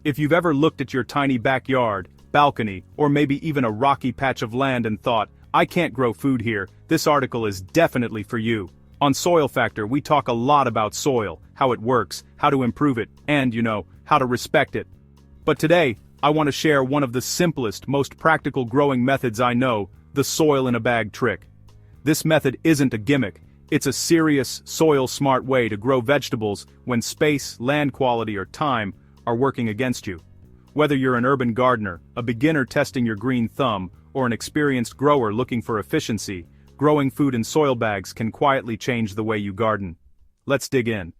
If you've ever looked at your tiny backyard, balcony, or maybe even a rocky patch of land and thought, I can't grow food here, this article is definitely for you. On Soil Factor, we talk a lot about soil, how it works, how to improve it, and, how to respect it. But today, I want to share one of the simplest, most practical growing methods I know, the soil in a bag trick. This method isn't a gimmick, it's a serious, soil-smart way to grow vegetables when space, land quality, or time are working against you. Whether you're an urban gardener, a beginner testing your green thumb, or an experienced grower looking for efficiency, growing food in soil bags can quietly change the way you garden. Let's dig in.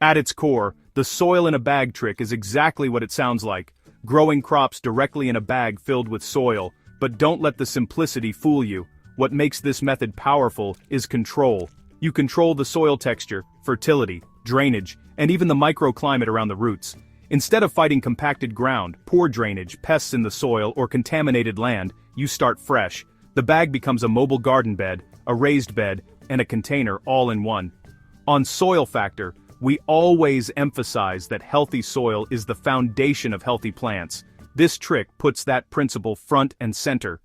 At its core, the soil in a bag trick is exactly what it sounds like, growing crops directly in a bag filled with soil. But don't let the simplicity fool you. What makes this method powerful is control. You control the soil texture, fertility, drainage, and even the microclimate around the roots. Instead of fighting compacted ground, poor drainage, pests in the soil, or contaminated land, you start fresh. The bag becomes a mobile garden bed, a raised bed, and a container all in one. On Soil Factor, we always emphasize that healthy soil is the foundation of healthy plants. This trick puts that principle front and center.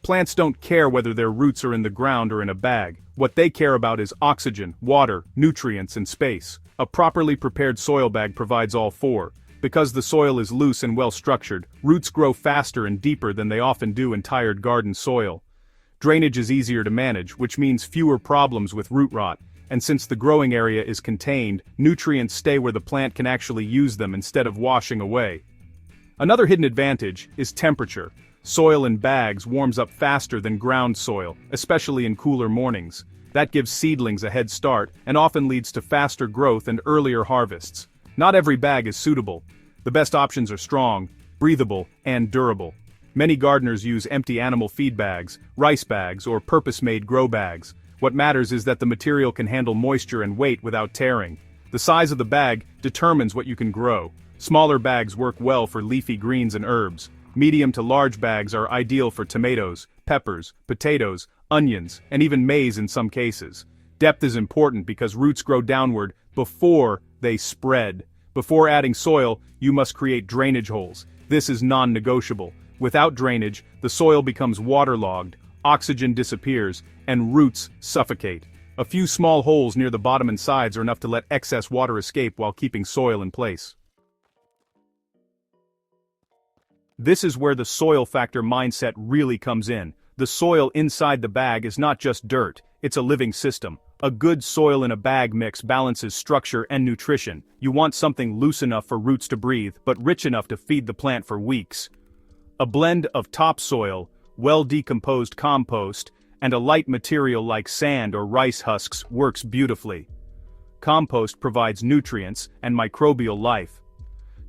Plants don't care whether their roots are in the ground or in a bag. What they care about is oxygen, water, nutrients, and space. A properly prepared soil bag provides all four. Because the soil is loose and well-structured, roots grow faster and deeper than they often do in tired garden soil. Drainage is easier to manage, which means fewer problems with root rot. And since the growing area is contained, nutrients stay where the plant can actually use them instead of washing away. Another hidden advantage is temperature. Soil in bags warms up faster than ground soil, especially in cooler mornings. That gives seedlings a head start and often leads to faster growth and earlier harvests. Not every bag is suitable. The best options are strong, breathable, and durable. Many gardeners use empty animal feed bags, rice bags, or purpose-made grow bags. What matters is that the material can handle moisture and weight without tearing. The size of the bag determines what you can grow. Smaller bags work well for leafy greens and herbs. Medium to large bags are ideal for tomatoes, peppers, potatoes, onions, and even maize in some cases. Depth is important because roots grow downward before they spread. Before adding soil, you must create drainage holes. This is non-negotiable. Without drainage, the soil becomes waterlogged, oxygen disappears, and roots suffocate. A few small holes near the bottom and sides are enough to let excess water escape while keeping soil in place. This is where the Soil Factor mindset really comes in. The soil inside the bag is not just dirt, it's a living system. A good soil in a bag mix balances structure and nutrition. You want something loose enough for roots to breathe, but rich enough to feed the plant for weeks. A blend of topsoil, well-decomposed compost, and a light material like sand or rice husks works beautifully. Compost provides nutrients and microbial life.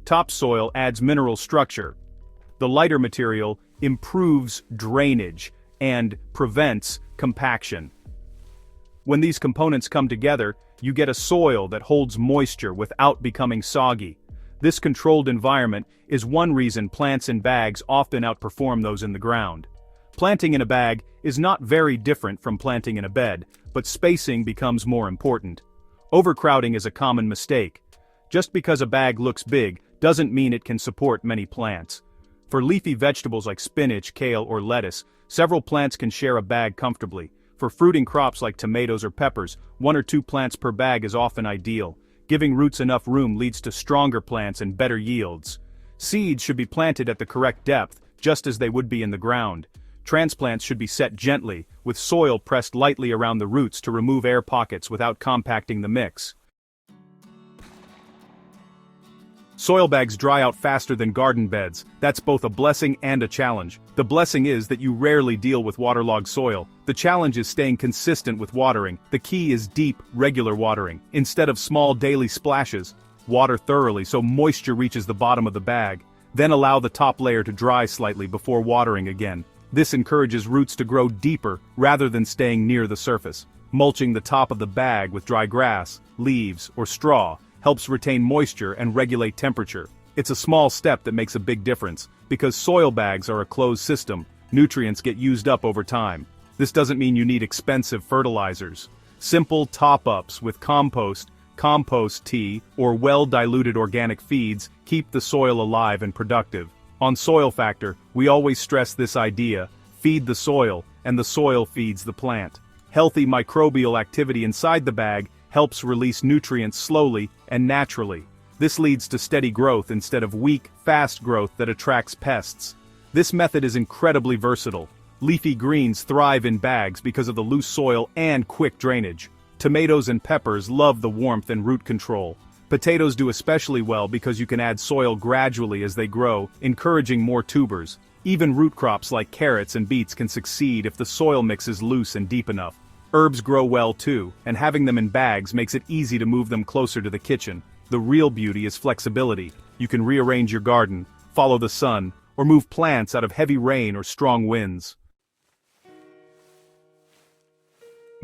Topsoil adds mineral structure. The lighter material improves drainage and prevents compaction. When these components come together, you get a soil that holds moisture without becoming soggy. This controlled environment is one reason plants in bags often outperform those in the ground. Planting in a bag is not very different from planting in a bed, but spacing becomes more important. Overcrowding is a common mistake. Just because a bag looks big doesn't mean it can support many plants. For leafy vegetables like spinach, kale, or lettuce, several plants can share a bag comfortably. For fruiting crops like tomatoes or peppers, 1 or 2 plants per bag is often ideal. Giving roots enough room leads to stronger plants and better yields. Seeds should be planted at the correct depth, just as they would be in the ground. Transplants should be set gently, with soil pressed lightly around the roots to remove air pockets without compacting the mix. Soil bags dry out faster than garden beds. That's both a blessing and a challenge. The blessing is that you rarely deal with waterlogged soil. The challenge is staying consistent with watering. The key is deep, regular watering. Instead of small daily splashes, water thoroughly so moisture reaches the bottom of the bag. Then allow the top layer to dry slightly before watering again. This encourages roots to grow deeper rather than staying near the surface. Mulching the top of the bag with dry grass, leaves, or straw helps retain moisture and regulate temperature. It's a small step that makes a big difference. Because soil bags are a closed system, nutrients get used up over time. This doesn't mean you need expensive fertilizers. Simple top-ups with compost tea, or well-diluted organic feeds keep the soil alive and productive. On Soil Factor, we always stress this idea: feed the soil, and the soil feeds the plant. Healthy microbial activity inside the bag helps release nutrients slowly and naturally. This leads to steady growth instead of weak, fast growth that attracts pests. This method is incredibly versatile. Leafy greens thrive in bags because of the loose soil and quick drainage. Tomatoes and peppers love the warmth and root control. Potatoes do especially well because you can add soil gradually as they grow, encouraging more tubers. Even root crops like carrots and beets can succeed if the soil mix is loose and deep enough. Herbs grow well too, and having them in bags makes it easy to move them closer to the kitchen. The real beauty is flexibility. You can rearrange your garden, follow the sun, or move plants out of heavy rain or strong winds.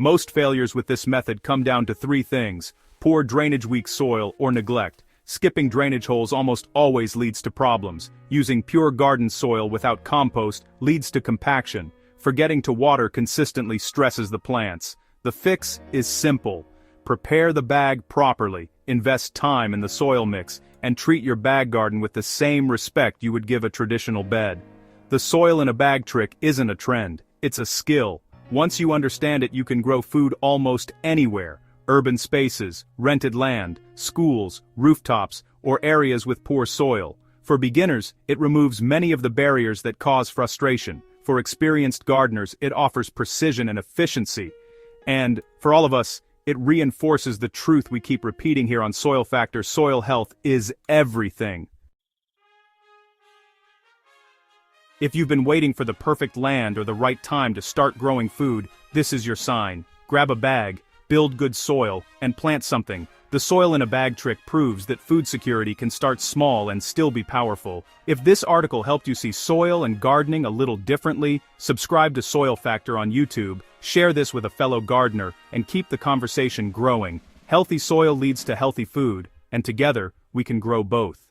Most failures with this method come down to three things: poor drainage, weak soil, or neglect. Skipping drainage holes almost always leads to problems. Using pure garden soil without compost leads to compaction. Forgetting to water consistently stresses the plants. The fix is simple. Prepare the bag properly, invest time in the soil mix, and treat your bag garden with the same respect you would give a traditional bed. The soil in a bag trick isn't a trend, it's a skill. Once you understand it, you can grow food almost anywhere: urban spaces, rented land, schools, rooftops, or areas with poor soil. For beginners, it removes many of the barriers that cause frustration. For experienced gardeners, it offers precision and efficiency. And, for all of us, it reinforces the truth we keep repeating here on Soil Factor: soil health is everything. If you've been waiting for the perfect land or the right time to start growing food, this is your sign. Grab a bag, build good soil, and plant something. The soil in a bag trick proves that food security can start small and still be powerful. If this article helped you see soil and gardening a little differently, subscribe to Soil Factor on YouTube, share this with a fellow gardener, and keep the conversation growing. Healthy soil leads to healthy food, and together, we can grow both.